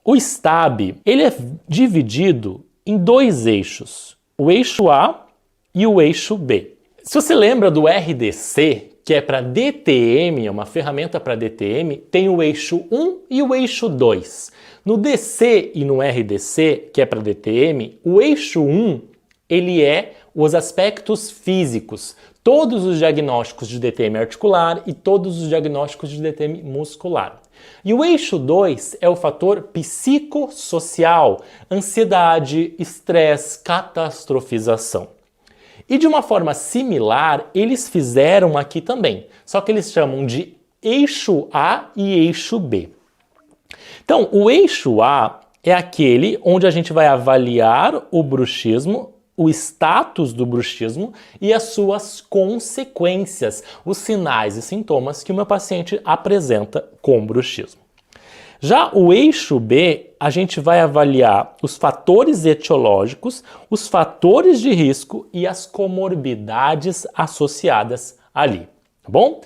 O STAB, ele é dividido em dois eixos, o eixo A e o eixo B. Se você lembra do RDC, que é para DTM, é uma ferramenta para DTM, tem o eixo 1 e o eixo 2. No DC e no RDC, que é para DTM, o eixo 1, ele é os aspectos físicos, todos os diagnósticos de DTM articular e todos os diagnósticos de DTM muscular. E o eixo 2 é o fator psicossocial, ansiedade, estresse, catastrofização. E de uma forma similar, eles fizeram aqui também, só que eles chamam de eixo A e eixo B. Então, o eixo A é aquele onde a gente vai avaliar o bruxismo, o status do bruxismo e as suas consequências, os sinais e sintomas que o meu paciente apresenta com bruxismo. Já o eixo B, a gente vai avaliar os fatores etiológicos, os fatores de risco e as comorbidades associadas ali, tá bom?